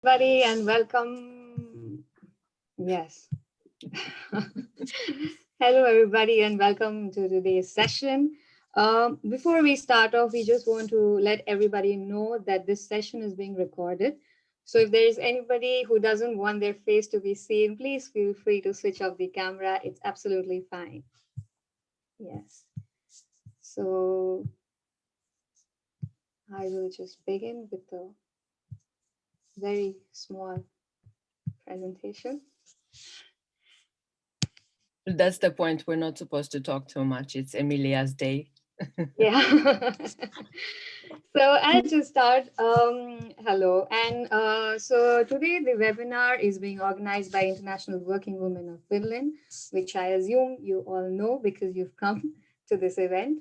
Everybody, and welcome. Yes. Hello, everybody, and welcome to today's session. Before we start off, we just want to let everybody know that this session is being recorded. So if there is anybody who doesn't want their face to be seen, please feel free to switch off the camera. It's absolutely fine. Yes. So I will just begin with a very small presentation. That's the point. We're not supposed to talk too much. It's Emilia's day. Yeah. So I'll just start. Hello. And so today the webinar is being organized by International Working Women of Finland, which I assume you all know because you've come to this event.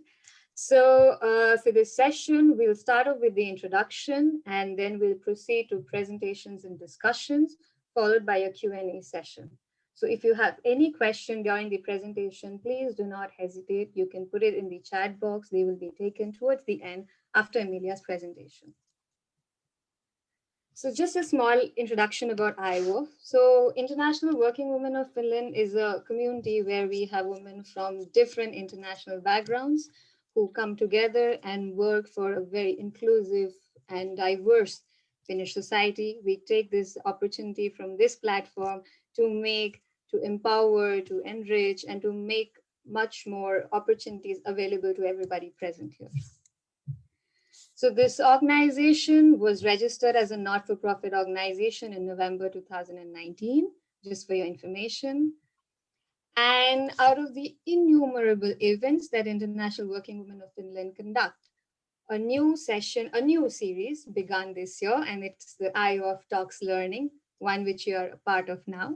So for this session, we'll start off with the introduction and then we'll proceed to presentations and discussions, followed by a Q&A session. So if you have any question during the presentation, please do not hesitate. You can put it in the chat box. They will be taken towards the end after Emilia's presentation. So just a small introduction about IWWOF. So International Working Women of Finland is a community where we have women from different international backgrounds who come together and work for a very inclusive and diverse Finnish society. We take this opportunity from this platform to empower, to enrich, and to make much more opportunities available to everybody present here. So this organization was registered as a not-for-profit organization in November 2019, just for your information. And out of the innumerable events that International Working Women of Finland conduct, a new series began this year, and it's the IWWOF Talks Learning, one which you are a part of now.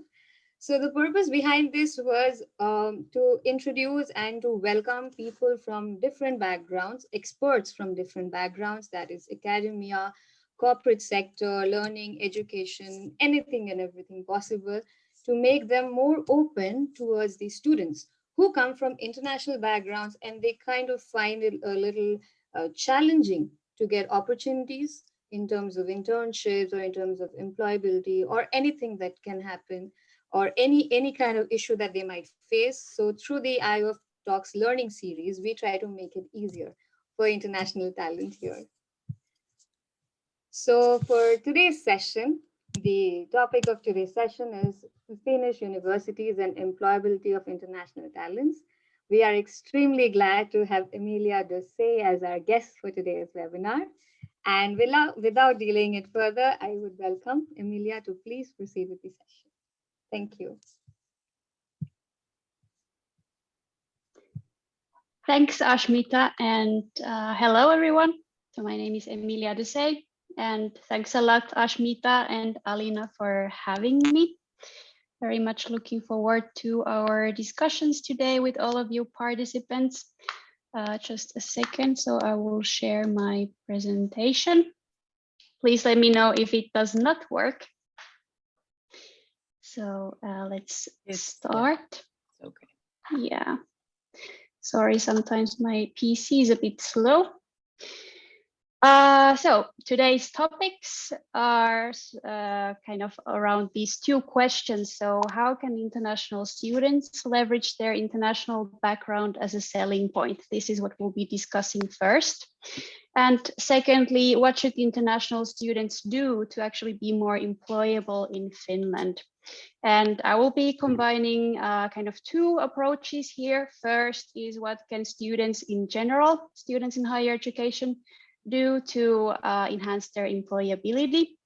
So the purpose behind this was to introduce and to welcome people from different backgrounds, experts from different backgrounds, that is academia, corporate sector, learning, education, anything and everything possible, to make them more open towards the students who come from international backgrounds and they kind of find it a little challenging to get opportunities in terms of internships or in terms of employability or anything that can happen, or any kind of issue that they might face. So through the IWWOF Talks Learning series, we try to make it easier for international talent here. So for today's session, the topic of today's session is Finnish universities and employability of international talents. We are extremely glad to have Emilia Dose as our guest for today's webinar. And without delaying it further, I would welcome Emilia to please proceed with the session. Thank you. Thanks, Ashmita, and hello, everyone. So my name is Emilia Duse, and thanks a lot, Ashmita and Alina, for having me. Very much looking forward to our discussions today with all of you participants. Just a second, so I will share my presentation. Please let me know if it does not work. So let's start. Yeah. Okay. Yeah. Sorry, sometimes my PC is a bit slow. So today's topics are kind of around these two questions. So how can international students leverage their international background as a selling point? This is what we'll be discussing first. And secondly, what should international students do to actually be more employable in Finland? And I will be combining kind of two approaches here. First is what can students in general, students in higher education, do to enhance their employability.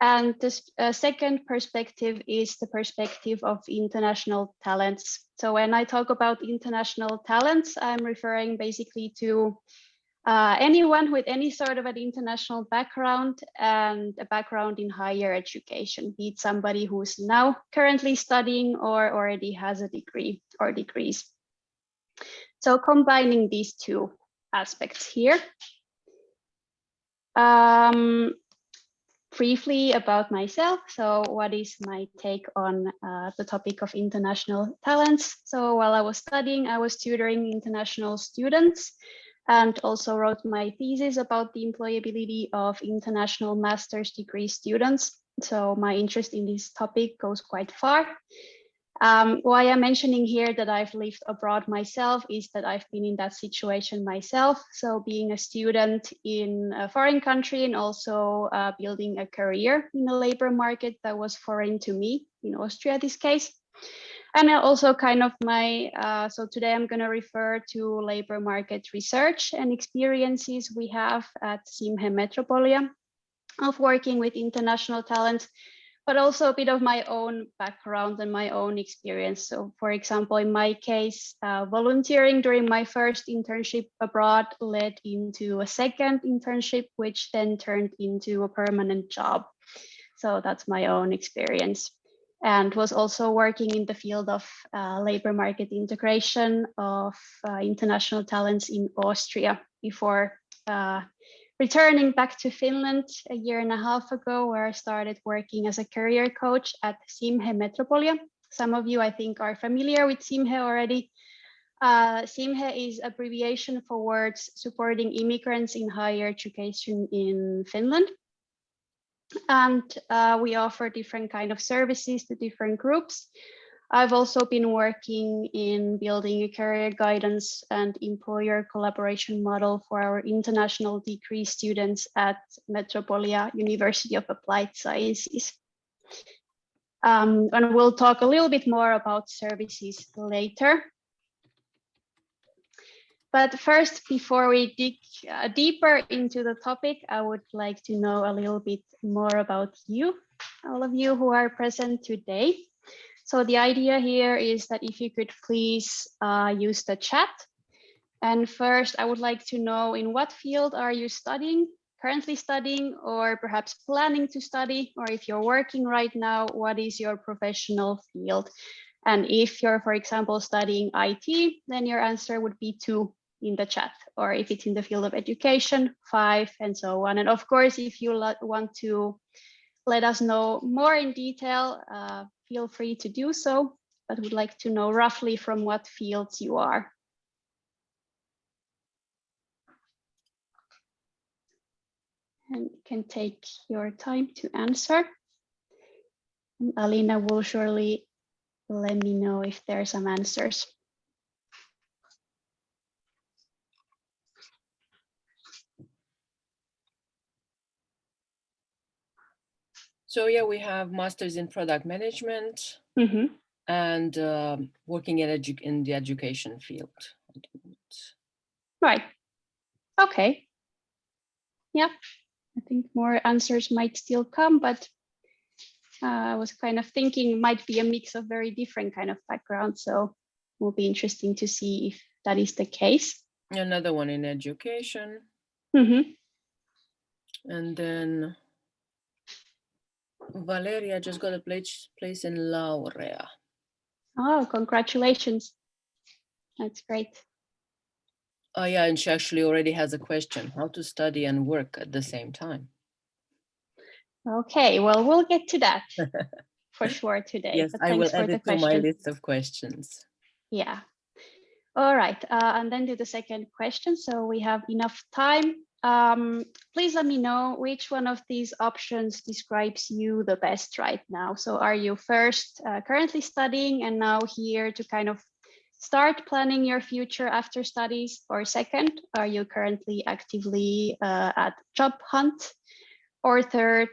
And the second perspective is the perspective of international talents. So when I talk about international talents, I'm referring basically to anyone with any sort of an international background and a background in higher education, be it somebody who's now currently studying or already has a degree or degrees. So combining these two aspects here. Briefly about myself. So what is my take on the topic of international talents? So while I was studying, I was tutoring international students and also wrote my thesis about the employability of international master's degree students. So my interest in this topic goes quite far. Why I'm mentioning here that I've lived abroad myself is that I've been in that situation myself. So being a student in a foreign country and also building a career in the labor market that was foreign to me, in Austria this case. And also kind of so today I'm going to refer to labor market research and experiences we have at Simhe Metropolia of working with international talent, but also a bit of my own background and my own experience. So for example, in my case, volunteering during my first internship abroad led into a second internship, which then turned into a permanent job. So that's my own experience. And was also working in the field of labor market integration of international talents in Austria before returning back to Finland a year and a half ago, where I started working as a career coach at Simhe Metropolia. Some of you, I think, are familiar with Simhe already. Simhe is abbreviation for words supporting immigrants in higher education in Finland. And we offer different kind of services to different groups. I've also been working in building a career guidance and employer collaboration model for our international degree students at Metropolia University of Applied Sciences. And we'll talk a little bit more about services later. But first, before we dig deeper into the topic, I would like to know a little bit more about you, all of you who are present today. So the idea here is that if you could please use the chat. And first, I would like to know in what field are you studying, currently studying, or perhaps planning to study, or if you're working right now, what is your professional field? And if you're, for example, studying IT, then your answer would be 2 in the chat, or if it's in the field of education, 5, and so on. And of course, if you want to let us know more in detail, feel free to do so, but would like to know roughly from what fields you are. And you can take your time to answer. And Alina will surely let me know if there are some answers. So yeah, we have masters in product management and working in the education field. Right. Okay. Yeah, I think more answers might still come, but I was kind of thinking it might be a mix of very different kind of backgrounds. So it will be interesting to see if that is the case. Another one in education. And then Valeria just got a place in Laurea. Oh, congratulations. That's great. Oh yeah, and she actually already has a question: how to study and work at the same time. Okay, well, we'll get to that for sure today. Yes, but I will thanks add for the it to my question. list of questions. Yeah. All right, and then to the second question. So we have enough time. Please let me know which one of these options describes you the best right now. So are you first currently studying and now here to kind of start planning your future after studies, or second, are you currently actively at job hunt, or third,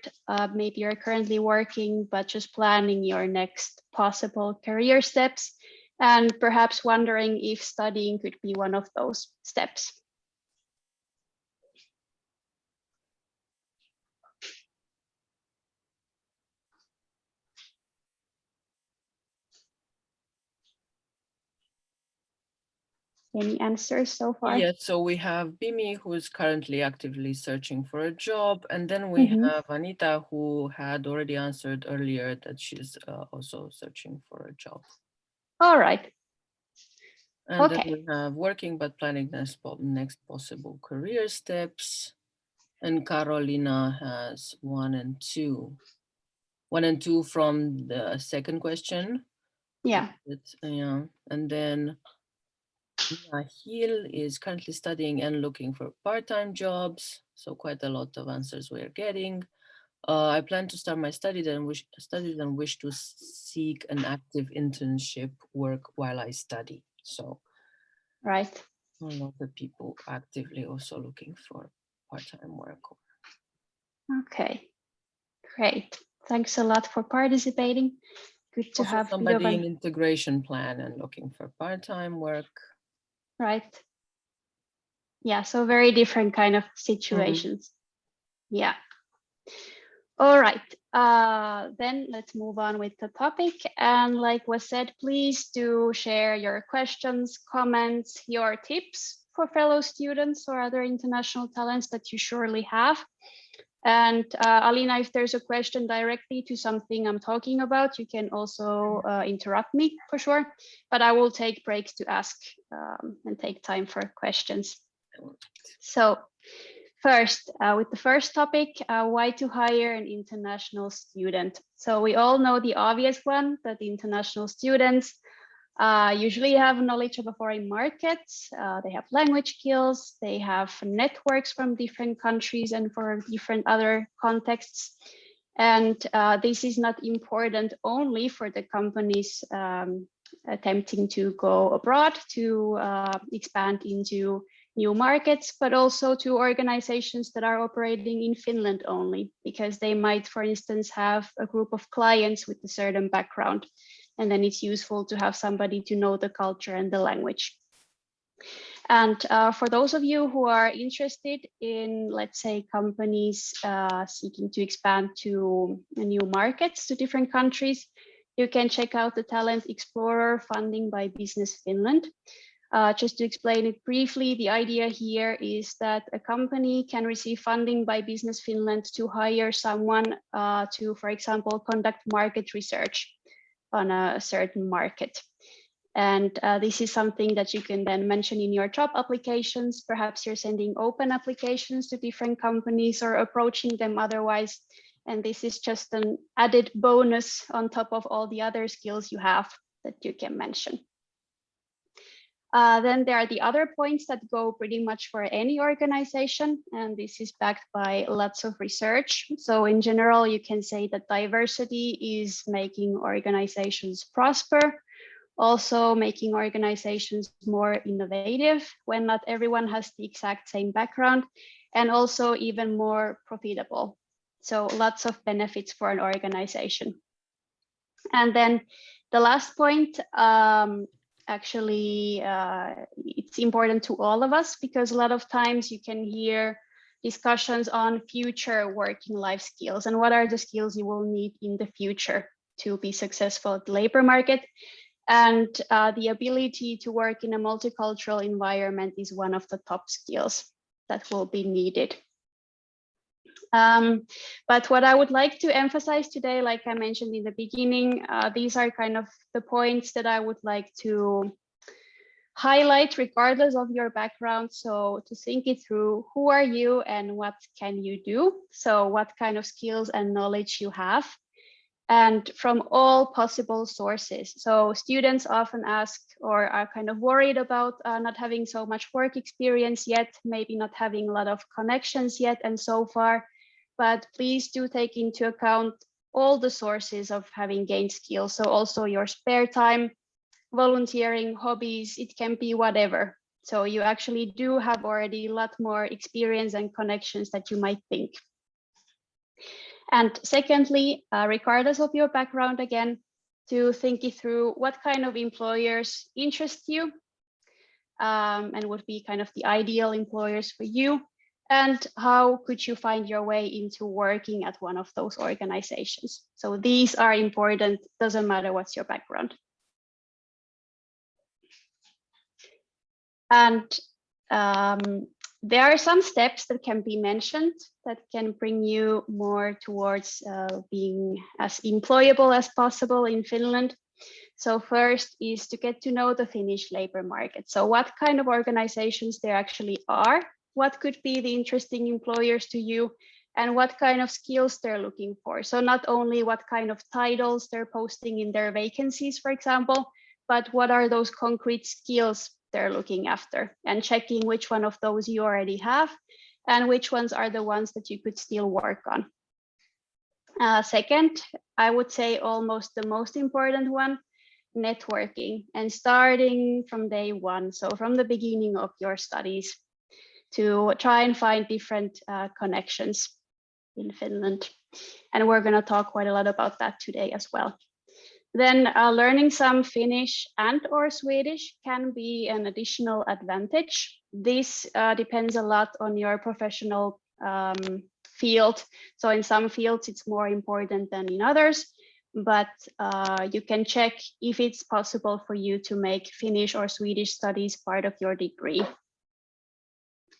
maybe you're currently working but just planning your next possible career steps and perhaps wondering if studying could be one of those steps. Any answers so far? Yes, so we have Bimi, who is currently actively searching for a job. And then we have Anita, who had already answered earlier that she's also searching for a job. All right. And then we have working but planning next possible career steps. And Carolina has 1 and 2. 1 and 2 from the second question. Yeah. Yeah. And then Nahil is currently studying and looking for part-time jobs. So quite a lot of answers we're getting. I plan to start my studies and wish to seek an active internship work while I study. So, right. a lot of people actively also looking for part-time work. Okay, great. Thanks a lot for participating. Good to Also have somebody in Jovan. integration plan and looking for part-time work. Right. Yeah, so very different kind of situations. Yeah. All right, then let's move on with the topic. And like was said, please do share your questions, comments, your tips for fellow students or other international talents that you surely have. And Alina, if there's a question directly to something I'm talking about, you can also interrupt me for sure, but I will take breaks to ask and take time for questions. So first, with the first topic, why to hire an international student? So we all know the obvious one, that international students usually have knowledge of a foreign market, they have language skills, they have networks from different countries and for different other contexts. And this is not important only for the companies attempting to go abroad to expand into new markets, but also to organizations that are operating in Finland only, because they might, for instance, have a group of clients with a certain background. And then it's useful to have somebody to know the culture and the language. And for those of you who are interested in, let's say, companies seeking to expand to new markets, to different countries, you can check out the Talent Explorer funding by Business Finland. Just to explain it briefly, the idea here is that a company can receive funding by Business Finland to hire someone to, for example, conduct market research on a certain market. And this is something that you can then mention in your job applications. Perhaps you're sending open applications to different companies or approaching them otherwise. And this is just an added bonus on top of all the other skills you have that you can mention. Then there are the other points that go pretty much for any organization, and this is backed by lots of research. So in general, you can say that diversity is making organizations prosper, also making organizations more innovative when not everyone has the exact same background, and also even more profitable. So lots of benefits for an organization. And then the last point, actually, it's important to all of us, because a lot of times you can hear discussions on future working life skills and what are the skills you will need in the future to be successful at the labor market. And the ability to work in a multicultural environment is one of the top skills that will be needed. But what I would like to emphasize today, like I mentioned in the beginning, these are kind of the points that I would like to highlight regardless of your background. So to think it through, who are you and what can you do? So what kind of skills and knowledge you have, and from all possible sources. So students often ask or are kind of worried about not having so much work experience yet, maybe not having a lot of connections yet and so far. But please do take into account all the sources of having gained skills. So also your spare time, volunteering, hobbies, it can be whatever. So you actually do have already a lot more experience and connections that you might think. And secondly, regardless of your background, again, to think it through, what kind of employers interest you and would be kind of the ideal employers for you, and how could you find your way into working at one of those organizations. So these are important, doesn't matter what's your background. And there are some steps that can be mentioned that can bring you more towards being as employable as possible in Finland. So first is to get to know the Finnish labor market. So what kind of organizations there actually are, what could be the interesting employers to you, and what kind of skills they're looking for. So not only what kind of titles they're posting in their vacancies, for example, but what are those concrete skills they're looking after, and checking which one of those you already have and which ones are the ones that you could still work on. Second, I would say almost the most important one, networking, and starting from day one. So from the beginning of your studies, to try and find different connections in Finland. And we're going to talk quite a lot about that today as well. Then learning some Finnish and or Swedish can be an additional advantage. This depends a lot on your professional field. So in some fields, it's more important than in others, but you can check if it's possible for you to make Finnish or Swedish studies part of your degree.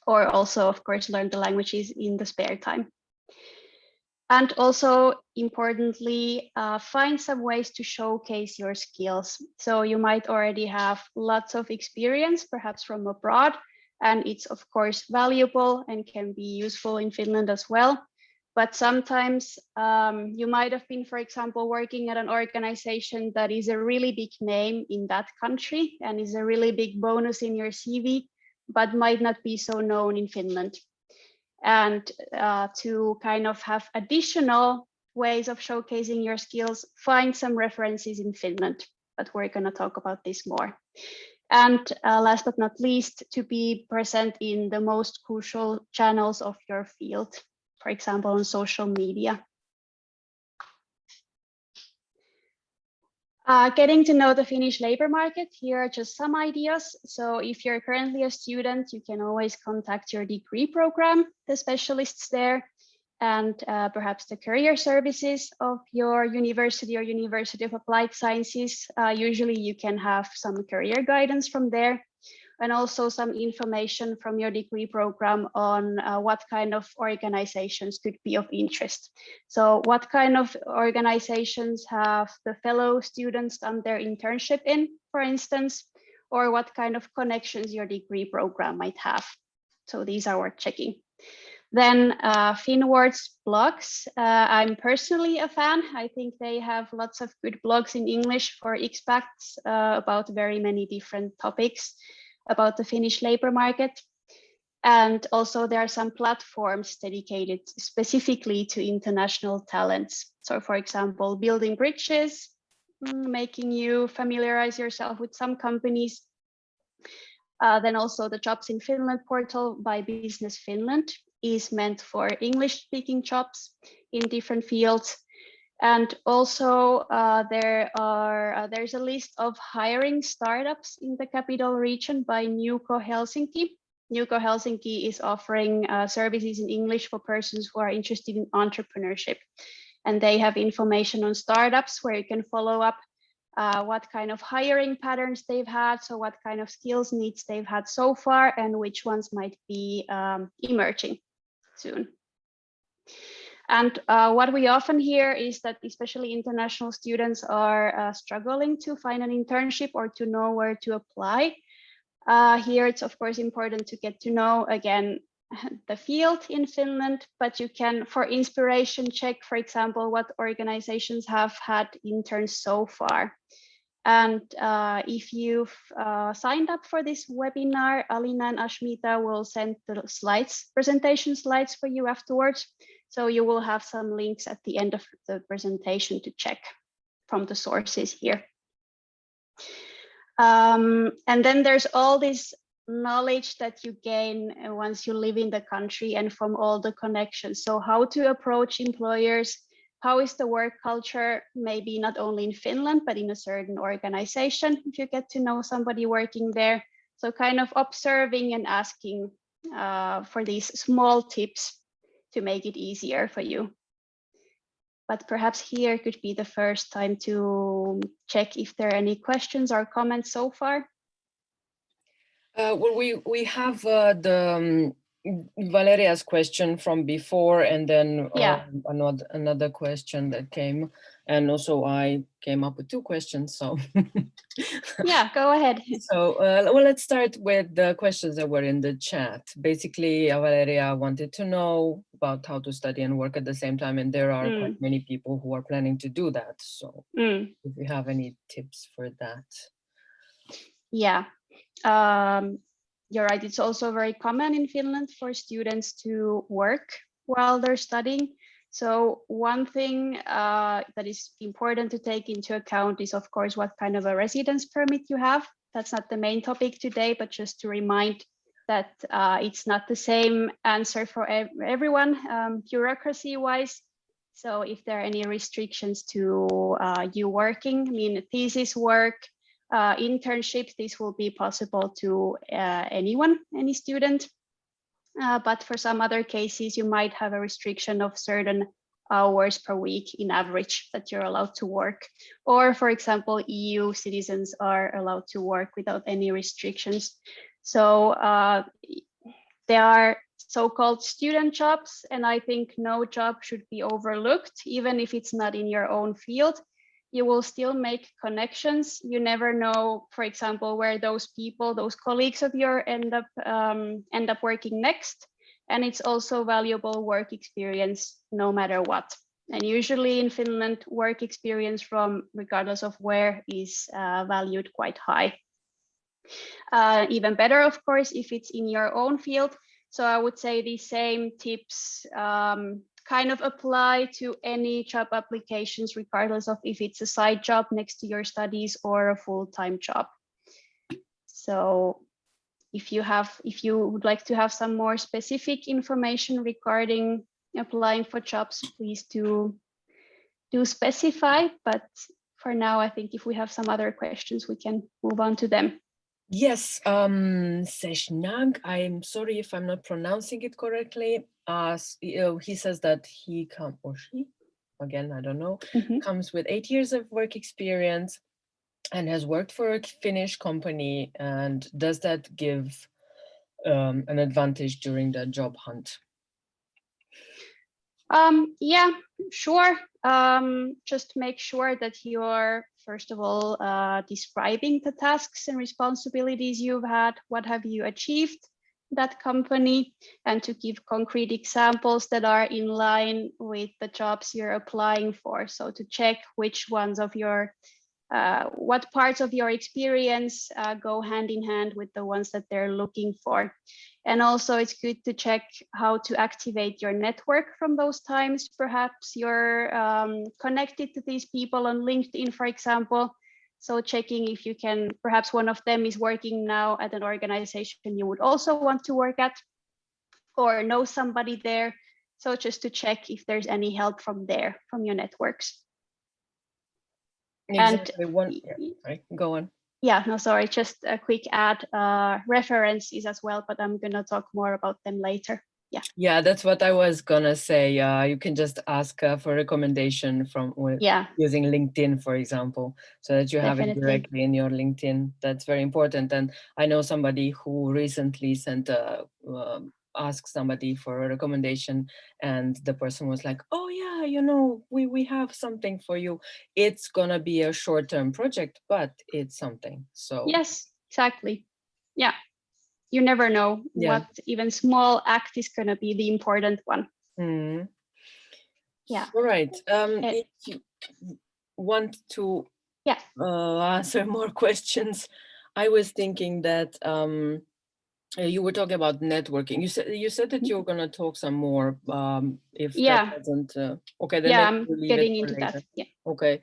Or also, of course, learn the languages in the spare time. And also, importantly, find some ways to showcase your skills. So you might already have lots of experience, perhaps from abroad, and it's of course valuable and can be useful in Finland as well. But sometimes you might have been, for example, working at an organization that is a really big name in that country and is a really big bonus in your CV, but might not be so known in Finland. And to kind of have additional ways of showcasing your skills, find some references in Finland, but we're going to talk about this more. And last but not least, to be present in the most crucial channels of your field, for example, on social media. Getting to know the Finnish labor market, here are just some ideas. So if you're currently a student, you can always contact your degree program, the specialists there, and perhaps the career services of your university or University of Applied Sciences. Usually you can have some career guidance from there, and also some information from your degree program on what kind of organizations could be of interest. So what kind of organizations have the fellow students done their internship in, for instance, or what kind of connections your degree program might have. So these are worth checking. Then Finward's blogs. I'm personally a fan. I think they have lots of good blogs in English for expats about very many different topics about the Finnish labor market. And also there are some platforms dedicated specifically to international talents. So for example, building bridges, making you familiarize yourself with some companies. Then also the Jobs in Finland portal by Business Finland is meant for English-speaking jobs in different fields. And also there's a list of hiring startups in the capital region by Nuuko Helsinki. Nuuko Helsinki is offering services in English for persons who are interested in entrepreneurship. And they have information on startups where you can follow up what kind of hiring patterns they've had, so what kind of skills needs they've had so far, and which ones might be emerging soon. And what we often hear is that especially international students are struggling to find an internship or to know where to apply. Here, it's of course important to get to know, again, the field in Finland, but you can, for inspiration, check, for example, what organizations have had interns so far. And if you've signed up for this webinar, Alina and Ashmita will send the slides, presentation slides for you afterwards. So you will have some links at the end of the presentation to check from the sources here. And then there's all this knowledge that you gain once you live in the country and from all the connections. So how to approach employers, how is the work culture, maybe not only in Finland, but in a certain organization, if you get to know somebody working there. So kind of observing and asking for these small tips to make it easier for you. But perhaps here could be the first time to check if there are any questions or comments so far. Well, we have the Valeria's question from before, and then another question that came, and also I came up with two questions. So yeah, go ahead. So well, let's start with the questions that were in the chat. Basically, Valeria wanted to know about how to study and work at the same time, and there are quite many people who are planning to do that. So if you have any tips for that. Yeah. You're right, it's also very common in Finland for students to work while they're studying. So one thing that is important to take into account is, of course, what kind of a residence permit you have. That's not the main topic today, but just to remind that it's not the same answer for everyone bureaucracy-wise. So if there are any restrictions to you working, I mean, thesis work, internships, this will be possible to anyone, any student. But for some other cases, you might have a restriction of certain hours per week in average that you're allowed to work. Or for example, EU citizens are allowed to work without any restrictions. So there are so-called student jobs, and I think no job should be overlooked, even if it's not in your own field. You will still make connections. You never know, for example, where those people, those colleagues of yours end up working next. And it's also valuable work experience no matter what. And usually in Finland, work experience from regardless of where is valued quite high. Even better, of course, if it's in your own field. So I would say the same tips kind of apply to any job applications, regardless of if it's a side job next to your studies or a full-time job. So if you would like to have some more specific information regarding applying for jobs, please do specify. But for now, I think if we have some other questions, we can move on to them. Yes, Seshnag, I'm sorry if I'm not pronouncing it correctly. He says that he or she, again, I don't know, comes with 8 years of work experience and has worked for a Finnish company. And does that give an advantage during the job hunt? Yeah, sure. Just make sure that you're, first of all, describing the tasks and responsibilities you've had. What have you achieved that company, and to give concrete examples that are in line with the jobs you're applying for. So to check which ones of your, what parts of your experience go hand in hand with the ones that they're looking for. And also it's good to check how to activate your network from those times. Perhaps you're connected to these people on LinkedIn, for example. So checking if you can, perhaps one of them is working now at an organization you would also want to work at, or know somebody there. So just to check if there's any help from there, from your networks. Exactly. Right, go on. Yeah, no, sorry, just a quick add, references as well, but I'm gonna talk more about them later. Yeah, that's what I was gonna say. You can just ask for recommendation from using LinkedIn, for example, so that you have it directly in your LinkedIn. That's very important. And I know somebody who recently asked somebody for a recommendation, and the person was like, oh yeah, you know, we have something for you. It's gonna be a short-term project, but it's something. So yes, exactly. Yeah. You never know what even small act is going to be the important one. Yeah. All right. If you want to answer more questions, I was thinking that you were talking about networking. You said that you're going to talk some more. If that doesn't okay, then I'm getting into that. Yeah. Okay.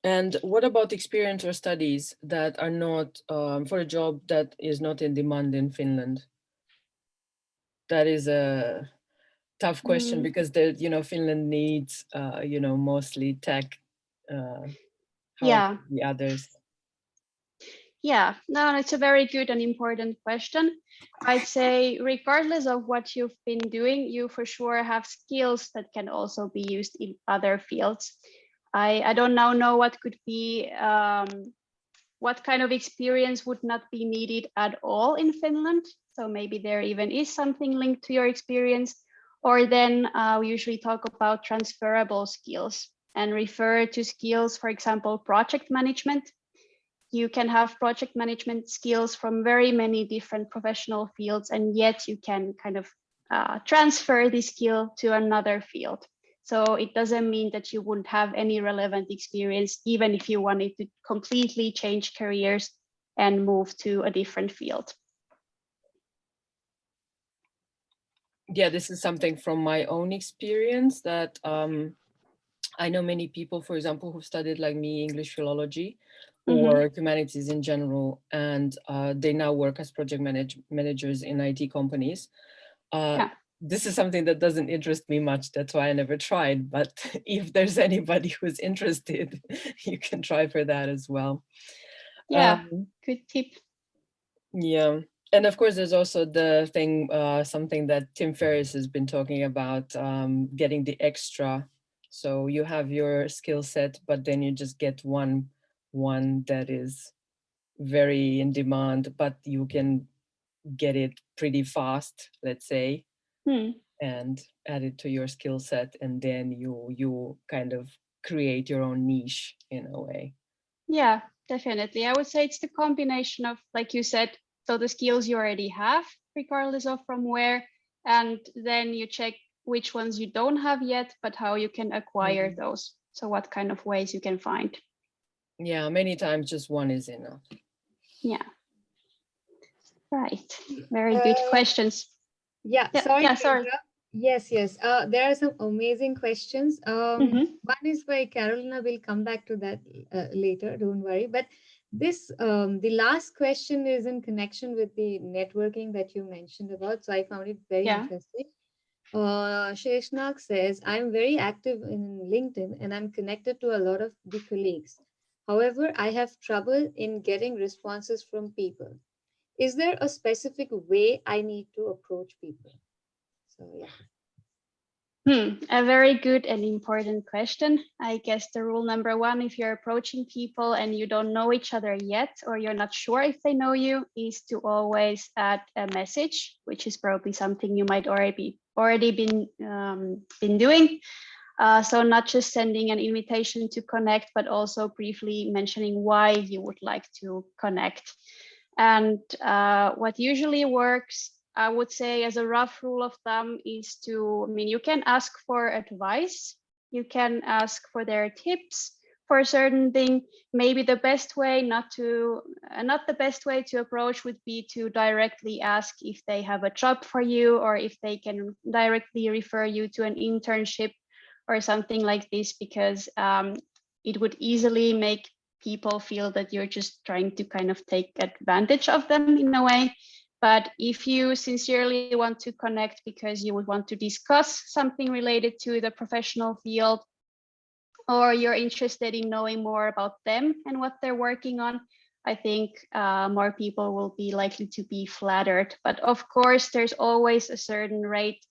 And what about experience or studies that are not for a job that is not in demand in Finland? That is a tough question because Finland needs mostly tech. The others. Yeah, no, it's a very good and important question. I'd say regardless of what you've been doing, you for sure have skills that can also be used in other fields. I don't now know what could be, what kind of experience would not be needed at all in Finland. So maybe there even is something linked to your experience. Or then we usually talk about transferable skills and refer to skills, for example, project management. You can have project management skills from very many different professional fields, and yet you can kind of transfer the skill to another field. So it doesn't mean that you wouldn't have any relevant experience, even if you wanted to completely change careers and move to a different field. Yeah, this is something from my own experience that I know many people, for example, who studied like me, English philology or humanities in general, and they now work as project managers in IT companies. This is something that doesn't interest me much. That's why I never tried. But if there's anybody who's interested, you can try for that as well. Yeah, good tip. Yeah. And of course, there's also the thing, something that Tim Ferriss has been talking about, getting the extra. So you have your skill set, but then you just get one that is very in demand, but you can get it pretty fast, let's say, and add it to your skill set, and then you kind of create your own niche in a way. Yeah, definitely. I would say it's the combination of, like you said, so the skills you already have, regardless of from where, and then you check which ones you don't have yet, but how you can acquire those. So what kind of ways you can find. Yeah, many times just one is enough. Yeah. Right. Very good questions. Yeah, sorry. Yes. There are some amazing questions. One is by Carolina. We'll come back to that later. Don't worry. But this, the last question is in connection with the networking that you mentioned about. So I found it very interesting. Sheshnak says, I'm very active in LinkedIn and I'm connected to a lot of the colleagues. However, I have trouble in getting responses from people. Is there a specific way I need to approach people? So, yeah. A very good and important question. I guess the rule number one, if you're approaching people and you don't know each other yet, or you're not sure if they know you, is to always add a message, which is probably something you might already been doing. So not just sending an invitation to connect, but also briefly mentioning why you would like to connect. And what usually works, I would say, as a rough rule of thumb, is to, I mean, you can ask for advice, you can ask for their tips for a certain thing. Maybe the best way not the best way to approach would be to directly ask if they have a job for you, or if they can directly refer you to an internship or something like this, because it would easily make people feel that you're just trying to kind of take advantage of them in a way. But if you sincerely want to connect because you would want to discuss something related to the professional field, or you're interested in knowing more about them and what they're working on, I think more people will be likely to be flattered. But of course, there's always a certain rate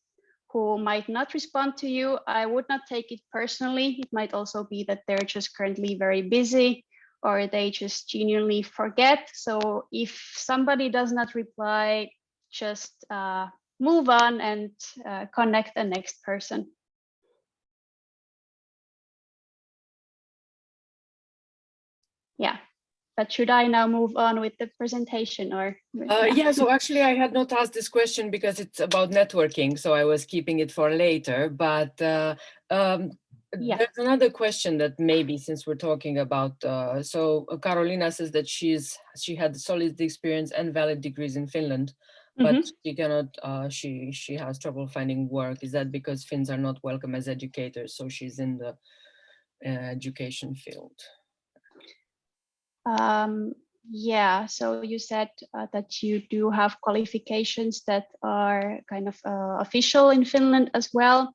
who might not respond to you. I would not take it personally. It might also be that they're just currently very busy, or they just genuinely forget. So if somebody does not reply, just move on and connect the next person. Yeah, but should I now move on with the presentation, or? Yeah, so actually I had not asked this question because it's about networking, so I was keeping it for later, but there's another question that maybe, since we're talking about, so Carolina says that she had solid experience and valid degrees in Finland, but she cannot, she has trouble finding work. Is that because Finns are not welcome as educators? So she's in the education field. Yeah, so you said that you do have qualifications that are kind of official in Finland as well.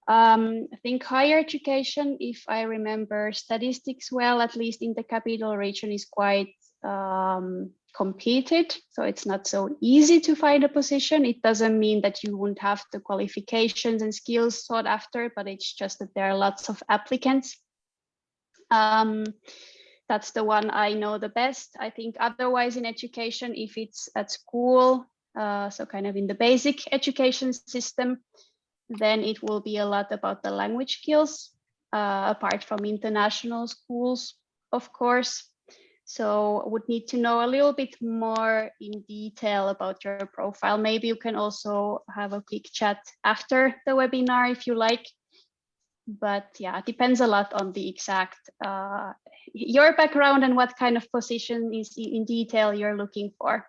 I think higher education, if I remember statistics well, at least in the capital region, is quite competed. So it's not so easy to find a position. It doesn't mean that you won't have the qualifications and skills sought after, but it's just that there are lots of applicants. That's the one I know the best. I think otherwise in education, if it's at school, so kind of in the basic education system, then it will be a lot about the language skills, apart from international schools, of course. So I would need to know a little bit more in detail about your profile. Maybe you can also have a quick chat after the webinar if you like. But yeah, it depends a lot on the exact your background and what kind of position is in detail you're looking for.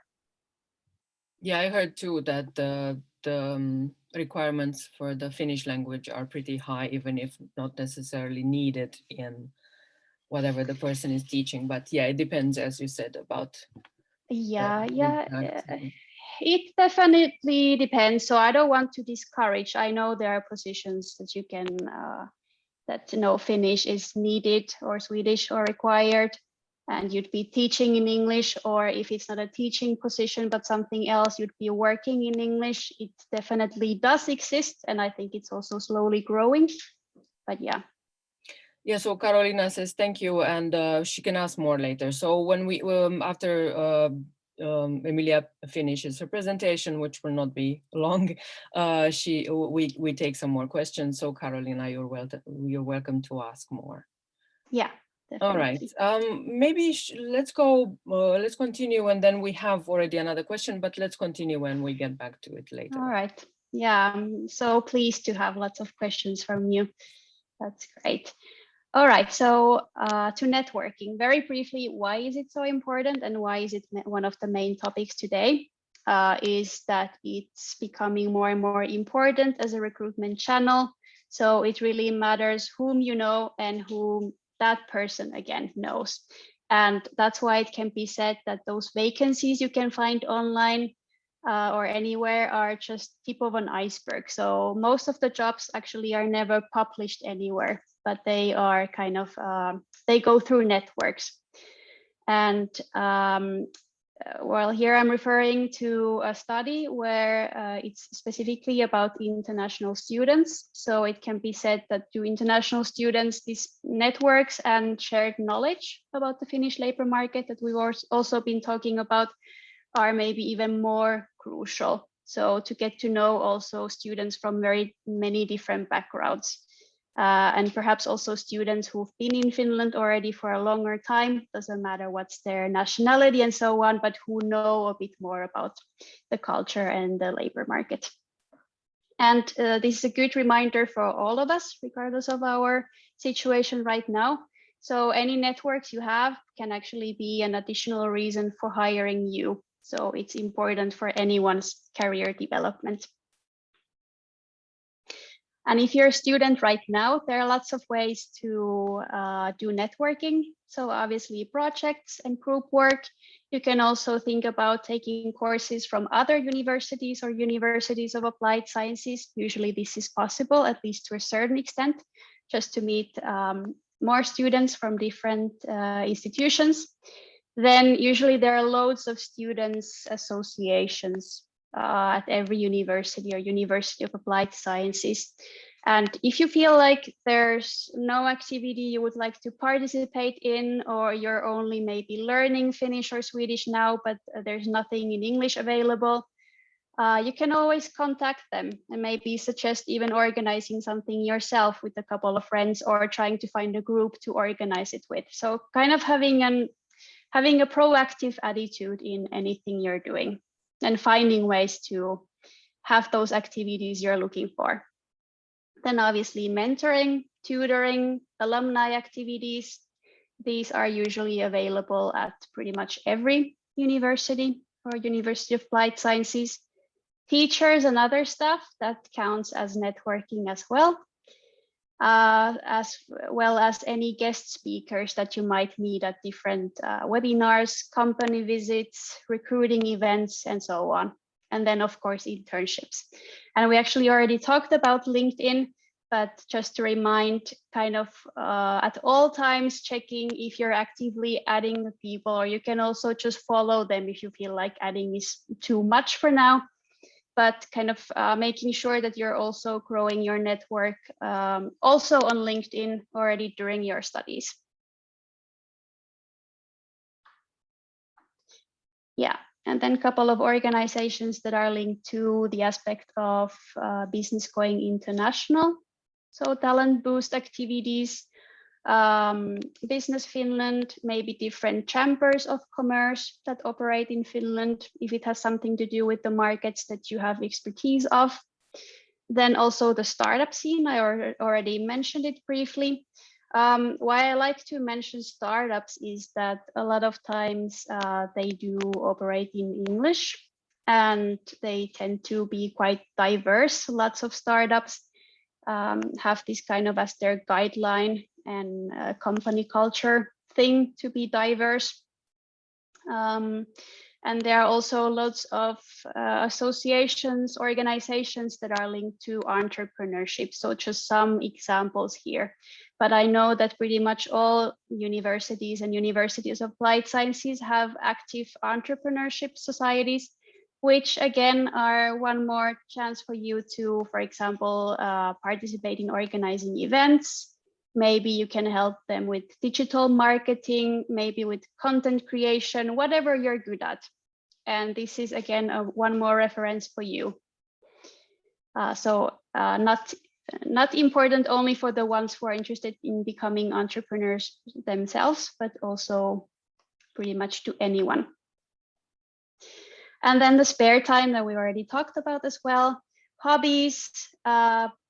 Yeah, I heard too that the requirements for the Finnish language are pretty high, even if not necessarily needed in whatever the person is teaching. But yeah, it depends, as you said, about it definitely depends. So I don't want to discourage. I know there are positions that you can that Finnish is needed or Swedish or required, and you'd be teaching in English, or if it's not a teaching position but something else, you'd be working in English. It definitely does exist, and I think it's also slowly growing. But yeah. Yeah, so Carolina says thank you, and she can ask more later. So when we after Emilia finishes her presentation, which will not be long, we take some more questions. So Carolina, you're welcome to ask more. Yeah, definitely. All right. Maybe let's go. Let's continue, and then we have already another question, but let's continue when we get back to it later. All right. Yeah, I'm so pleased to have lots of questions from you. That's great. All right, so to networking, very briefly, why is it so important and why is it one of the main topics today? Is that it's becoming more and more important as a recruitment channel. So it really matters whom you know and whom that person again knows. And that's why it can be said that those vacancies you can find online or anywhere are just tip of an iceberg. So most of the jobs actually are never published anywhere, but they are kind of, they go through networks. And well, here I'm referring to a study where it's specifically about international students. So it can be said that to international students, these networks and shared knowledge about the Finnish labor market that we've also been talking about are maybe even more crucial. So to get to know also students from very many different backgrounds. And perhaps also students who've been in Finland already for a longer time, doesn't matter what's their nationality and so on, but who know a bit more about the culture and the labor market. And this is a good reminder for all of us, regardless of our situation right now. So any networks you have can actually be an additional reason for hiring you. So it's important for anyone's career development. And if you're a student right now, there are lots of ways to do networking. So obviously projects and group work. You can also think about taking courses from other universities or universities of applied sciences. Usually this is possible, at least to a certain extent, just to meet more students from different institutions. Then usually there are loads of students associations at every university or University of Applied Sciences. And if you feel like there's no activity you would like to participate in, or you're only maybe learning Finnish or Swedish now, but there's nothing in English available, you can always contact them and maybe suggest even organizing something yourself with a couple of friends or trying to find a group to organize it with. So kind of having a proactive attitude in anything you're doing and finding ways to have those activities you're looking for. Then obviously mentoring, tutoring, alumni activities. These are usually available at pretty much every university or University of Applied Sciences. Teachers and other stuff, that counts as networking as well as any guest speakers that you might meet at different webinars, company visits, recruiting events, and so on. And then of course, internships. And we actually already talked about LinkedIn, but just to remind, kind of at all times checking if you're actively adding people, or you can also just follow them if you feel like adding is too much for now. But kind of making sure that you're also growing your network also on LinkedIn already during your studies. Yeah, and then a couple of organizations that are linked to the aspect of business going international. So talent boost activities, Business Finland, maybe different chambers of commerce that operate in Finland, if it has something to do with the markets that you have expertise of. Then also the startup scene, I already mentioned it briefly. Why I like to mention startups is that a lot of times they do operate in English. and they tend to be quite diverse. Lots of startups have this kind of as their guideline and company culture thing to be diverse. And there are also lots of associations, organizations that are linked to entrepreneurship. So just some examples here. But I know that pretty much all universities and universities of applied sciences have active entrepreneurship societies, which again are one more chance for you to, for example, participate in organizing events. Maybe you can help them with digital marketing, maybe with content creation, whatever you're good at. And this is again one more reference for you. Not important only for the ones who are interested in becoming entrepreneurs themselves, but also pretty much to anyone. And then the spare time that we already talked about as well. Hobbies,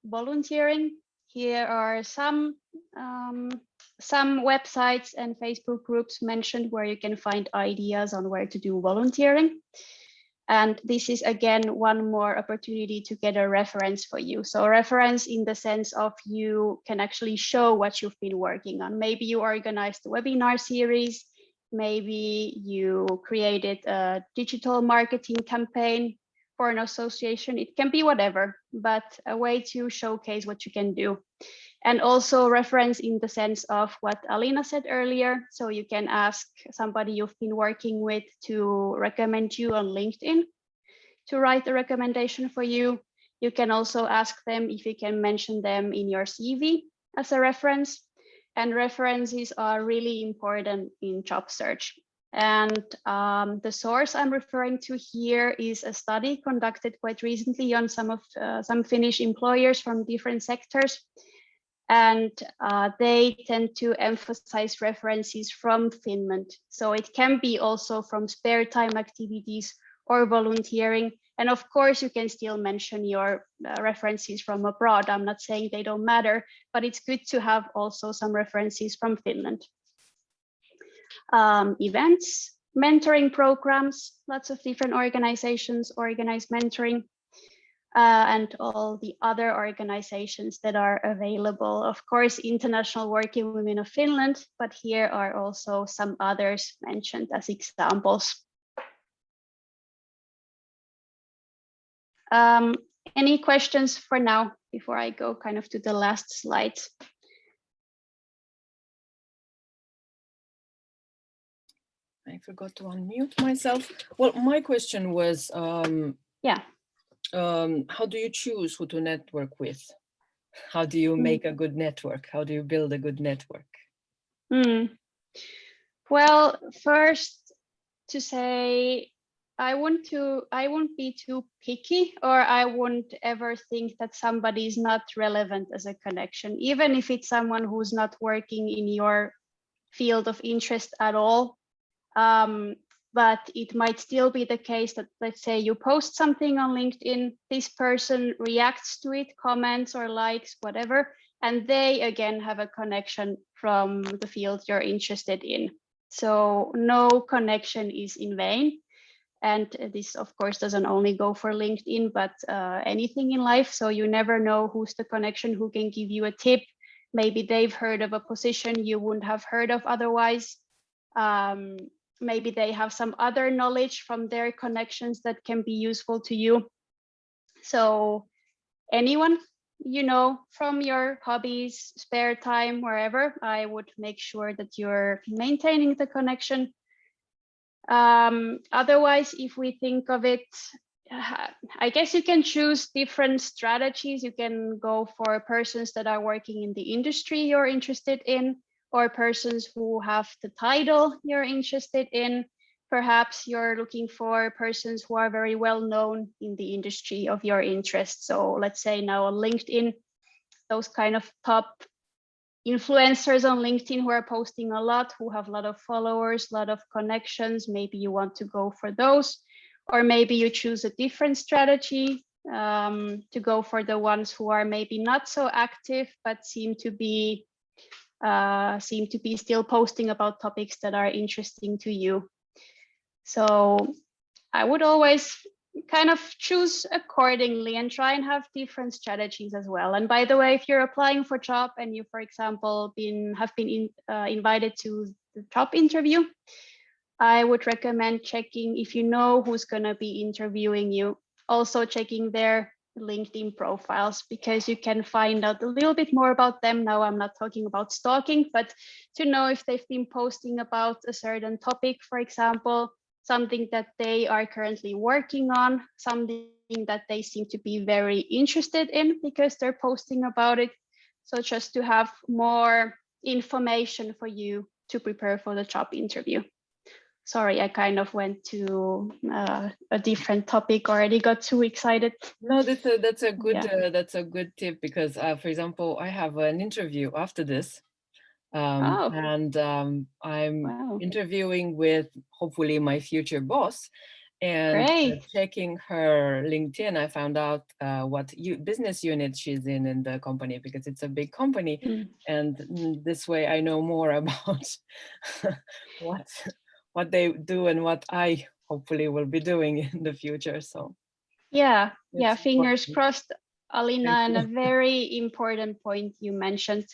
volunteering. Here are some websites and Facebook groups mentioned where you can find ideas on where to do volunteering. And this is again one more opportunity to get a reference for you. So a reference in the sense of you can actually show what you've been working on. Maybe you organized a webinar series, maybe you created a digital marketing campaign for an association. It can be whatever, but a way to showcase what you can do. And also reference in the sense of what Alina said earlier. So you can ask somebody you've been working with to recommend you on LinkedIn to write a recommendation for you. You can also ask them if you can mention them in your CV as a reference. And references are really important in job search. And the source I'm referring to here is a study conducted quite recently on some Finnish employers from different sectors. And they tend to emphasize references from Finland. So it can be also from spare time activities or volunteering. And of course, you can still mention your references from abroad. I'm not saying they don't matter, but it's good to have also some references from Finland. Events, mentoring programs, lots of different organizations organize mentoring. And all the other organizations that are available. Of course, International Working Women of Finland, but here are also some others mentioned as examples. Any questions for now before I go kind of to the last slide? I forgot to unmute myself. Well, my question was, how do you choose who to network with? How do you make a good network? How do you build a good network? Well, first to say, I won't be too picky, or I won't ever think that somebody is not relevant as a connection, even if it's someone who's not working in your field of interest at all. But it might still be the case that, let's say you post something on LinkedIn, this person reacts to it, comments or likes, whatever, and they again have a connection from the field you're interested in. So no connection is in vain. And this, of course, doesn't only go for LinkedIn, but anything in life. So you never know who's the connection who can give you a tip. Maybe they've heard of a position you wouldn't have heard of otherwise. Maybe they have some other knowledge from their connections that can be useful to you. So anyone, you know, from your hobbies, spare time, wherever, I would make sure that you're maintaining the connection. Otherwise, if we think of it, I guess you can choose different strategies. You can go for persons that are working in the industry you're interested in, or persons who have the title you're interested in. Perhaps you're looking for persons who are very well known in the industry of your interest. So let's say now on LinkedIn, those kind of top influencers on LinkedIn who are posting a lot, who have a lot of followers, a lot of connections. Maybe you want to go for those, or maybe you choose a different strategy to go for the ones who are maybe not so active, but seem to be still posting about topics that are interesting to you. So I would always kind of choose accordingly and try and have different strategies as well. And by the way, if you're applying for a job and you, for example, have been invited to the job interview, I would recommend checking, if you know who's going to be interviewing you, also checking their LinkedIn profiles, because you can find out a little bit more about them. Now, I'm not talking about stalking, but to know if they've been posting about a certain topic, for example, something that they are currently working on, something that they seem to be very interested in because they're posting about it. So just to have more information for you to prepare for the job interview. Sorry, I kind of went to a different topic already, got too excited. No, that's a good tip, because for example, I have an interview after this. And I'm interviewing with hopefully my future boss, and checking her LinkedIn, I found out what business unit she's in the company, because it's a big company. And this way I know more about what they do and what I hopefully will be doing in the future. So yeah, fingers crossed, Alina. And a very important point you mentioned.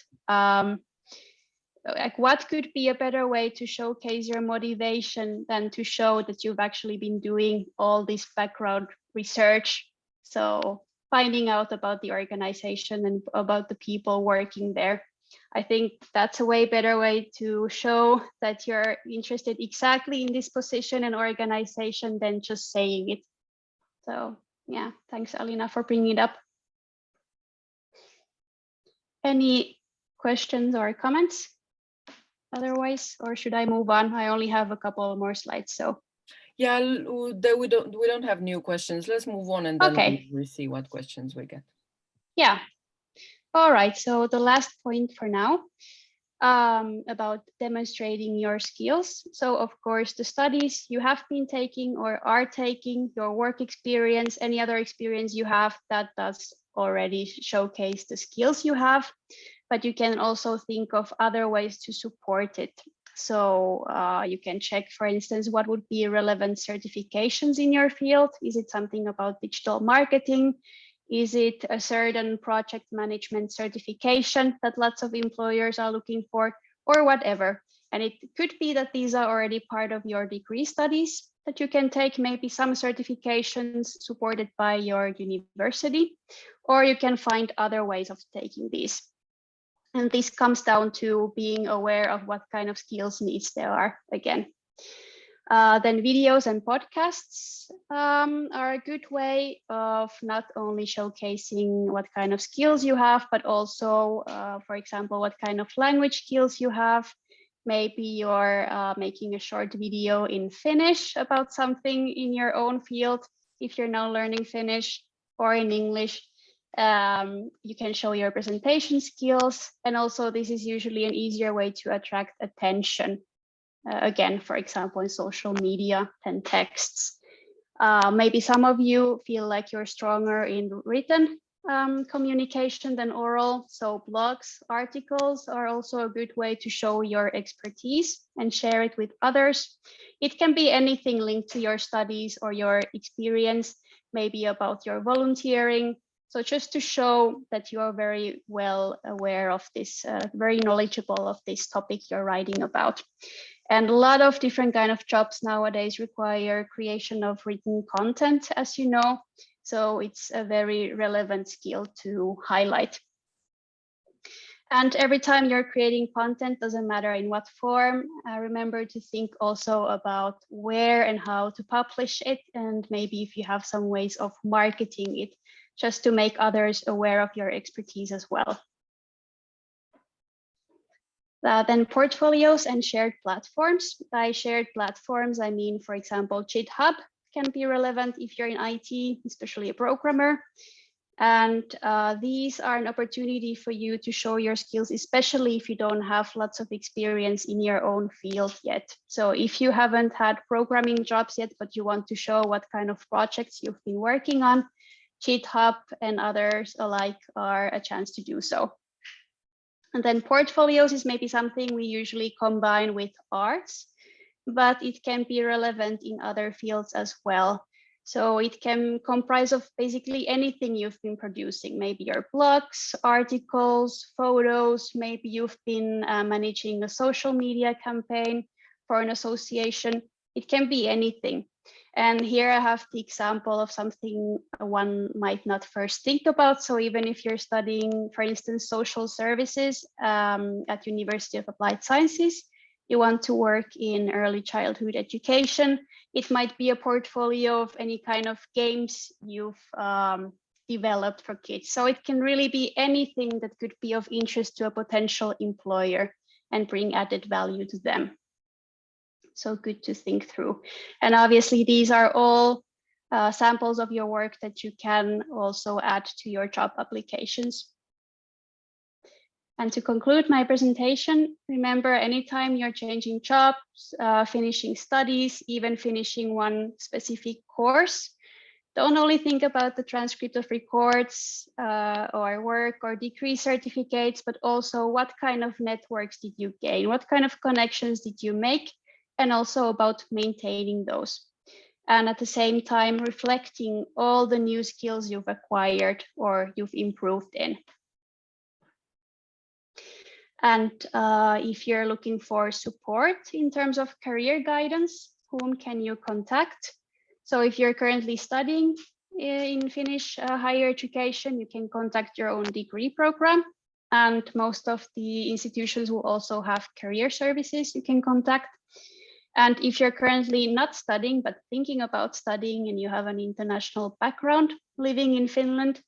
Like, what could be a better way to showcase your motivation than to show that you've actually been doing all this background research? So finding out about the organization and about the people working there. I think that's a way better way to show that you're interested exactly in this position and organization than just saying it. So yeah, thanks, Alina, for bringing it up. Any questions or comments? Otherwise, or should I move on? I only have a couple more slides, so. Yeah, we don't have new questions. Let's move on, and then we see what questions we get. Yeah. All right. So the last point for now, about demonstrating your skills. So of course, the studies you have been taking or are taking, your work experience, any other experience you have, that does already showcase the skills you have. But you can also think of other ways to support it. So you can check, for instance, what would be relevant certifications in your field. Is it something about digital marketing? Is it a certain project management certification that lots of employers are looking for, or whatever? And it could be that these are already part of your degree studies that you can take, maybe some certifications supported by your university, or you can find other ways of taking these. And this comes down to being aware of what kind of skills needs there are again. Then videos and podcasts are a good way of not only showcasing what kind of skills you have, but also, for example, what kind of language skills you have. Maybe you're making a short video in Finnish about something in your own field, if you're now learning Finnish, or in English. You can show your presentation skills, and also this is usually an easier way to attract attention. Again, for example, in social media than texts. Maybe some of you feel like you're stronger in written communication than oral, so blogs, articles are also a good way to show your expertise and share it with others. It can be anything linked to your studies or your experience, maybe about your volunteering. So just to show that you are very well aware of this, very knowledgeable of this topic you're writing about. And a lot of different kind of jobs nowadays require creation of written content, as you know. So it's a very relevant skill to highlight. And every time you're creating content, doesn't matter in what form, remember to think also about where and how to publish it. And maybe if you have some ways of marketing it, just to make others aware of your expertise as well. Then portfolios and shared platforms. By shared platforms, I mean, for example, GitHub can be relevant if you're in IT, especially a programmer. And these are an opportunity for you to show your skills, especially if you don't have lots of experience in your own field yet. So if you haven't had programming jobs yet, but you want to show what kind of projects you've been working on, GitHub and others alike are a chance to do so. And then portfolios is maybe something we usually combine with arts, but it can be relevant in other fields as well. So it can comprise of basically anything you've been producing, maybe your blogs, articles, photos, maybe you've been managing a social media campaign for an association. It can be anything. And here I have the example of something one might not first think about. So even if you're studying, for instance, social services at University of Applied Sciences, you want to work in early childhood education, it might be a portfolio of any kind of games you've developed for kids. So it can really be anything that could be of interest to a potential employer and bring added value to them. So good to think through. And obviously these are all samples of your work that you can also add to your job applications. And to conclude my presentation, remember anytime you're changing jobs, finishing studies, even finishing one specific course, don't only think about the transcript of records or work or degree certificates, but also what kind of networks did you gain? What kind of connections did you make? And also about maintaining those. And at the same time, reflecting all the new skills you've acquired or you've improved in. And if you're looking for support in terms of career guidance, whom can you contact? So if you're currently studying in Finnish higher education, you can contact your own degree program. And most of the institutions will also have career services you can contact. And if you're currently not studying, but thinking about studying and you have an international background living in Finland,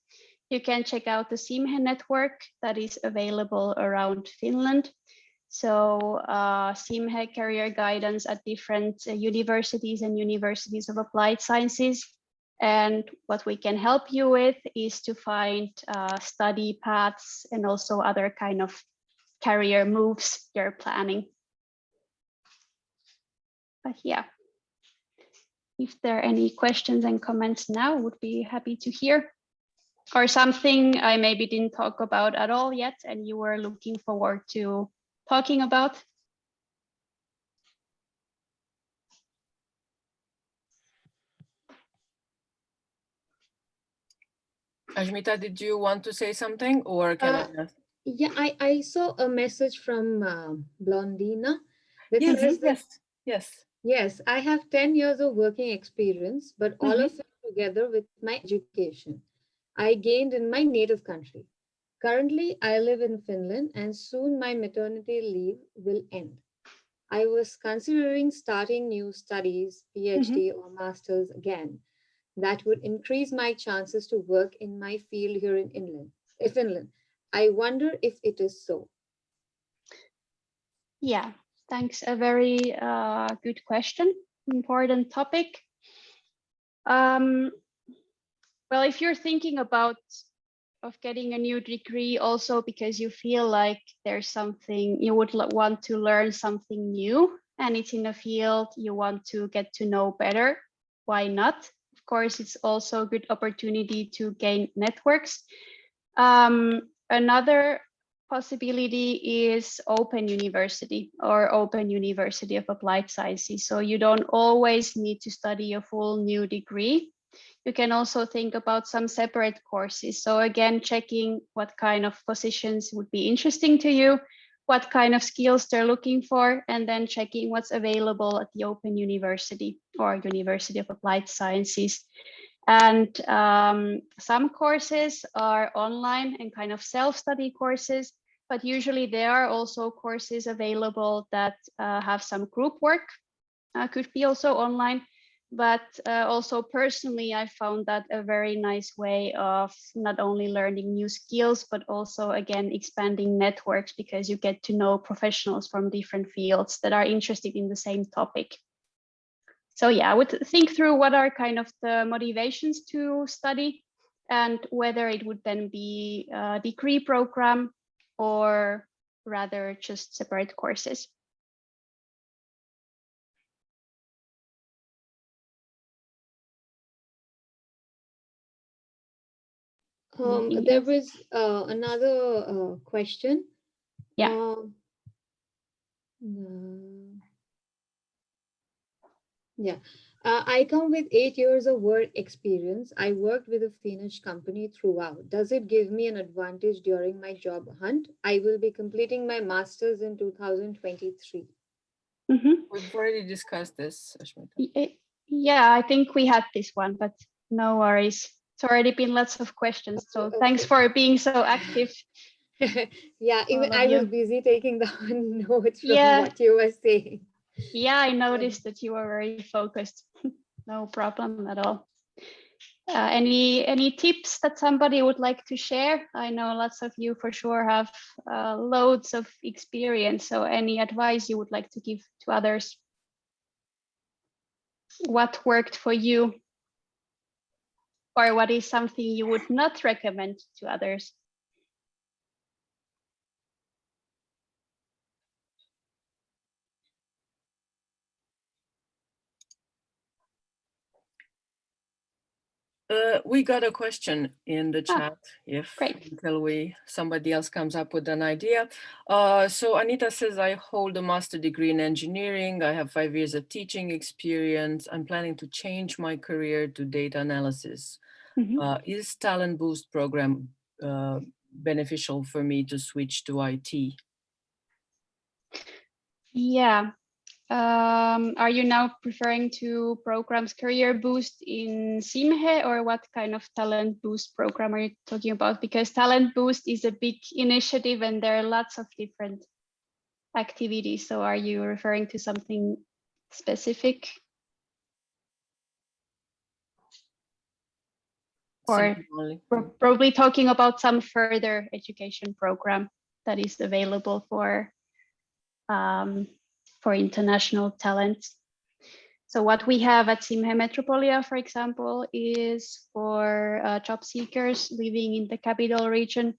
you can check out the SIMHE network that is available around Finland. So SIMHE career guidance at different universities and universities of applied sciences. And what we can help you with is to find study paths and also other kind of career moves you're planning. But yeah, if there are any questions and comments now, would be happy to hear. Or something I maybe didn't talk about at all yet and you were looking forward to talking about. Ashmita, did you want to say something or can I ask? Yeah, I saw a message from Blondina that Yes, says that, yes. yes, I have 10 years of working experience, but all of it together with my education I gained in my native country. Currently, I live in Finland and soon my maternity leave will end. I was considering starting new studies, PhD or master's again. That would increase my chances to work in my field here in Finland. I wonder if it is so. Yeah, thanks. A very good question. Important topic. Well, if you're thinking about getting a new degree also because you feel like there's something you would want to learn something new and it's in a field you want to get to know better, why not? Of course, it's also a good opportunity to gain networks. Another possibility is Open University or Open University of Applied Sciences. So you don't always need to study a full new degree. You can also think about some separate courses. So again, checking what kind of positions would be interesting to you, what kind of skills they're looking for, and then checking what's available at the Open University or University of Applied Sciences. And some courses are online and kind of self-study courses, but usually there are also courses available that have some group work, could be also online. But also personally, I found that a very nice way of not only learning new skills, but also, again, expanding networks because you get to know professionals from different fields that are interested in the same topic. So yeah, I would think through what are kind of the motivations to study and whether it would then be a degree program or rather just separate courses. There was another question. Yeah. Yeah. I come with 8 years of work experience. I worked with a Finnish company throughout. Does it give me an advantage during my job hunt? I will be completing my master's in 2023. We've already discussed this, Ashmita. Yeah, I think we had this one, but no worries. It's already been lots of questions, so thanks for being so active. Yeah, even I was busy taking the notes from what you were saying. Yeah, I noticed that you were very focused. No problem at all. Any tips that somebody would like to share? I know lots of you for sure have loads of experience, so any advice you would like to give to others? What worked for you? Or what is something you would not recommend to others? We got a question in the chat until somebody else comes up with an idea. So Anita says, I hold a master's degree in engineering. I have 5 years of teaching experience. I'm planning to change my career to data analysis. Is Talent Boost program beneficial for me to switch to IT? Yeah. Are you now referring to programs Career Boost in Simhe, or what kind of Talent Boost program are you talking about? Because Talent Boost is a big initiative and there are lots of different activities. So are you referring to something specific? Or probably talking about some further education program that is available for international talents. So what we have at Simhe Metropolia, for example, is for job seekers living in the capital region,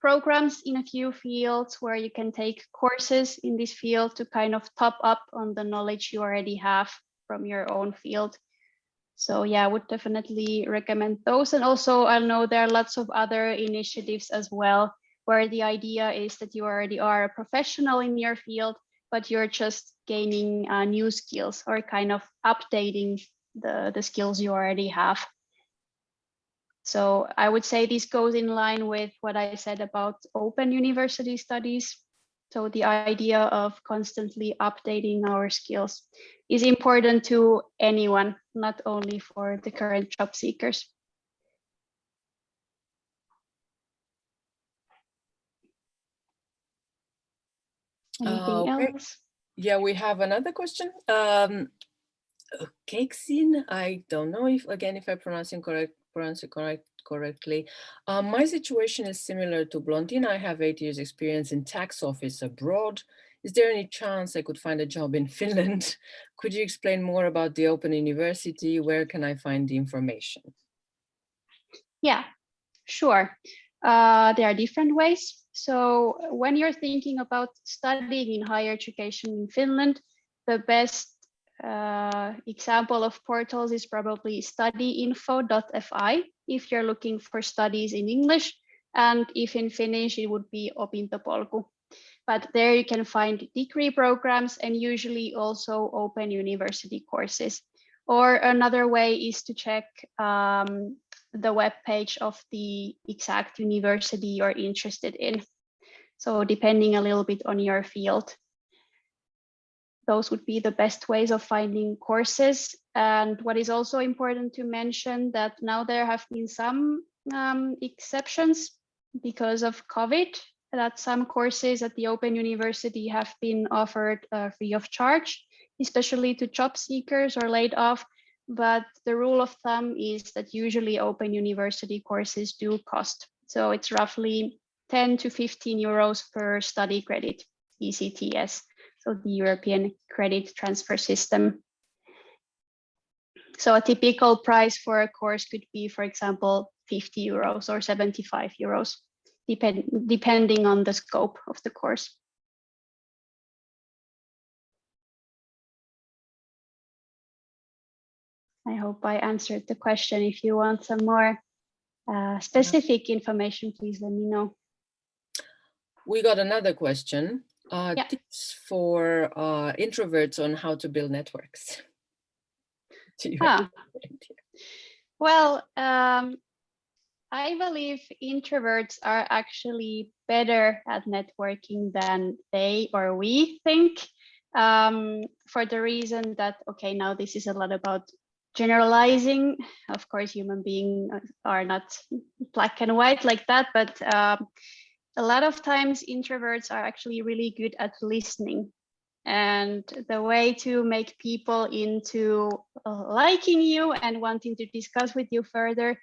programs in a few fields where you can take courses in this field to kind of top up on the knowledge you already have from your own field. So yeah, I would definitely recommend those. And also I know there are lots of other initiatives as well, where the idea is that you already are a professional in your field, but you're just gaining new skills or kind of updating the skills you already have. So I would say this goes in line with what I said about open university studies. So the idea of constantly updating our skills is important to anyone, not only for the current job seekers. Anything else? Yeah, we have another question. Keksin, I don't know if I pronounce it correctly. My situation is similar to Blondina. I have 8 years experience in tax office abroad. Is there any chance I could find a job in Finland? Could you explain more about the Open University? Where can I find the information? Yeah, sure. There are different ways. So when you're thinking about studying in higher education in Finland, the best example of portals is probably studyinfo.fi if you're looking for studies in English, and if in Finnish it would be opintopolku. But there you can find degree programs and usually also open university courses. Or another way is to check the web page of the exact university you're interested in. So depending a little bit on your field, those would be the best ways of finding courses. And what is also important to mention that now there have been some exceptions because of COVID, that some courses at the Open University have been offered free of charge, especially to job seekers or laid off. But the rule of thumb is that usually Open University courses do cost. So it's roughly 10 to 15 euros per study credit, ECTS, so the European Credit Transfer System. So a typical price for a course could be, for example, 50 euros or 75 euros, depending on the scope of the course. I hope I answered the question. If you want some more specific information, please let me know. We got another question. Yeah. Tips for introverts on how to build networks. Do you have any idea? Well, I believe introverts are actually better at networking than they or we think, for the reason that, okay, now this is a lot about generalizing. Of course, human beings are not black and white like that, but a lot of times introverts are actually really good at listening. And the way to make people into liking you and wanting to discuss with you further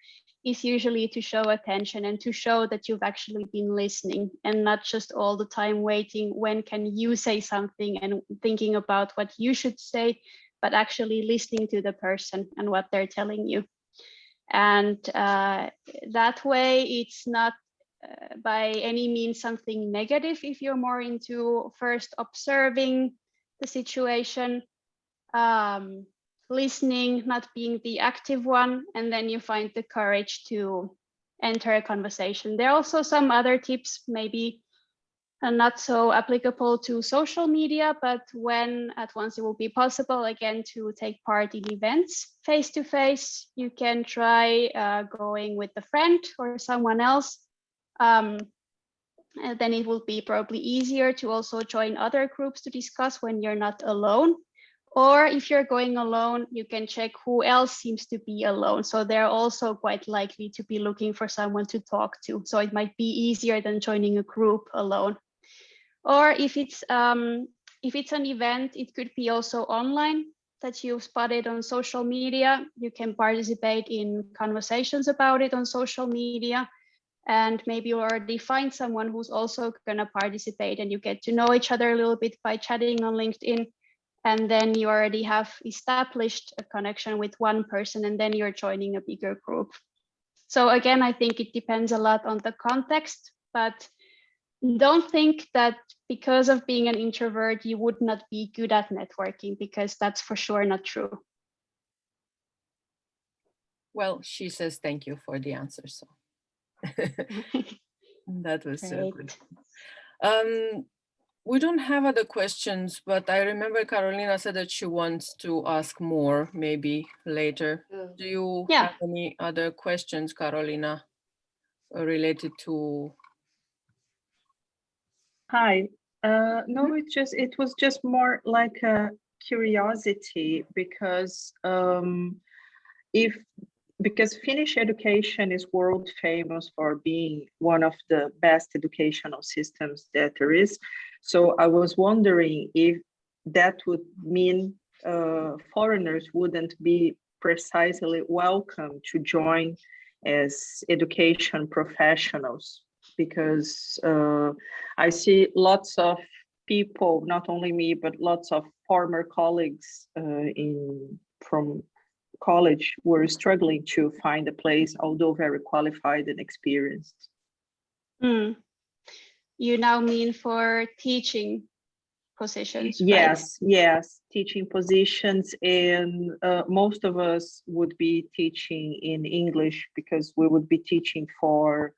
is usually to show attention and to show that you've actually been listening and not just all the time waiting when can you say something and thinking about what you should say, but actually listening to the person and what they're telling you. And that way it's not by any means something negative if you're more into first observing the situation, listening, not being the active one, and then you find the courage to enter a conversation. There are also some other tips, maybe not so applicable to social media, but when at once it will be possible again to take part in events face to face, you can try going with a friend or someone else. And then it will be probably easier to also join other groups to discuss when you're not alone. Or if you're going alone, you can check who else seems to be alone. So they're also quite likely to be looking for someone to talk to. So it might be easier than joining a group alone. Or if it's an event, it could be also online that you've spotted on social media. You can participate in conversations about it on social media. And maybe you already find someone who's also going to participate and you get to know each other a little bit by chatting on LinkedIn. And then you already have established a connection with one person and then you're joining a bigger group. So again, I think it depends a lot on the context, but don't think that because of being an introvert, you would not be good at networking, because that's for sure not true. Well, she says thank you for the answer. So that was so good. We don't have other questions, but I remember Carolina said that she wants to ask more, maybe later. Do you have any other questions, Carolina, related to? Hi. No, it was just more like a curiosity, because because Finnish education is world famous for being one of the best educational systems that there is. So I was wondering if that would mean foreigners wouldn't be precisely welcome to join as education professionals, because I see lots of people, not only me, but lots of former colleagues from college were struggling to find a place, although very qualified and experienced. You now mean for teaching positions? Yes, right? Yes, teaching positions, and most of us would be teaching in English, because we would be teaching for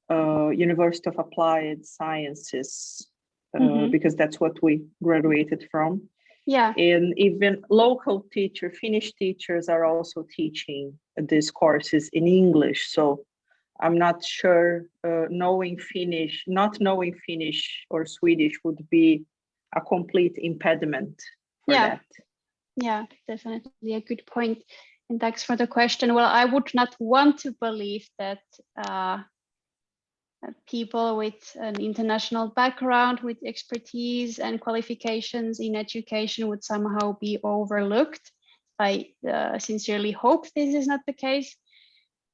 University of Applied Sciences, because that's what we graduated from. Yeah. And even local Finnish teachers are also teaching these courses in English. So I'm not sure not knowing Finnish or Swedish would be a complete impediment for that. Yeah, definitely a good point. And thanks for the question. Well, I would not want to believe that people with an international background, with expertise and qualifications in education would somehow be overlooked. I sincerely hope this is not the case.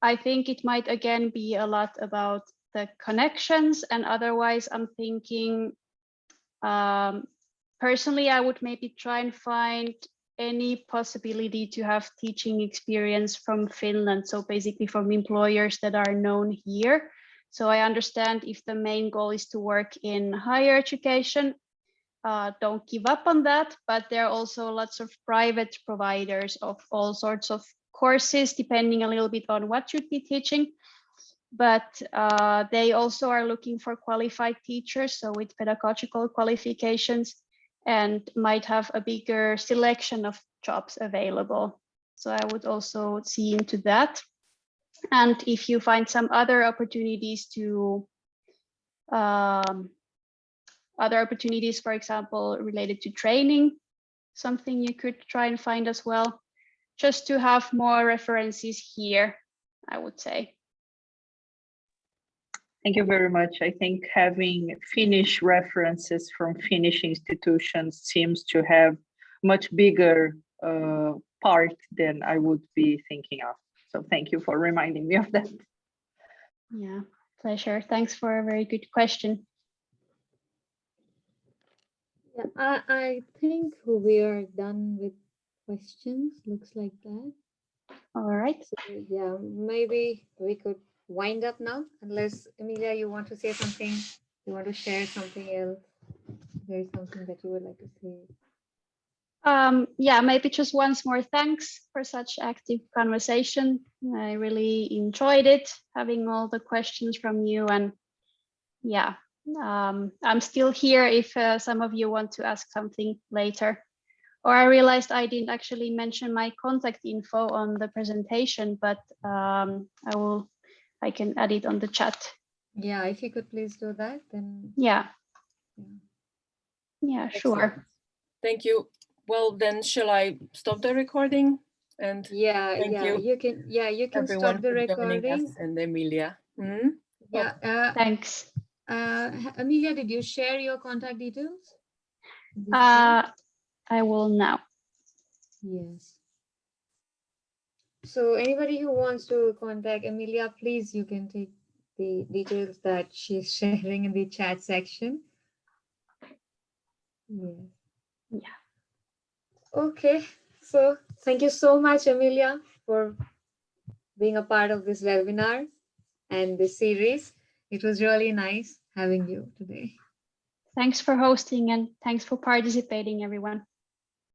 I think it might again be a lot about the connections, and otherwise I'm thinking, personally, I would maybe try and find any possibility to have teaching experience from Finland. So basically from employers that are known here. So I understand if the main goal is to work in higher education, don't give up on that. But there are also lots of private providers of all sorts of courses, depending a little bit on what you'd be teaching. but they also are looking for qualified teachers, so with pedagogical qualifications, and might have a bigger selection of jobs available. So I would also see into that. And if you find some other opportunities to for example, related to training, something you could try and find as well, just to have more references here, I would say. Thank you very much. I think having Finnish references from Finnish institutions seems to have much bigger part than I would be thinking of. So thank you for reminding me of that. Yeah, pleasure. Thanks for a very good question. Yeah, I think we are done with questions. Looks like that. All right. So yeah, maybe we could wind up now, unless Emilia, you want to say something, you want to share something else. There's something that you would like to say. Yeah, maybe just once more thanks for such active conversation. I really enjoyed it, having all the questions from you. And yeah, I'm still here if some of you want to ask something later. Or I realized I didn't actually mention my contact info on the presentation, but I can add it on the chat. Yeah, if you could please do that, then. Yeah. Yeah. Yeah, sure. Excellent. Thank you. Well, then shall I stop the recording? And Yeah, thank you can everyone stop the for joining recording. us, and Emilia. Yeah. Thanks. Emilia, did you share your contact details? I will now. Yes. So anybody who wants to contact Emilia, please, you can take the details that she's sharing in the chat section. Yes. Yeah. Okay. So thank you so much, Emilia, for being a part of this webinar and this series. It was really nice having you today. Thanks for hosting and thanks for participating, everyone.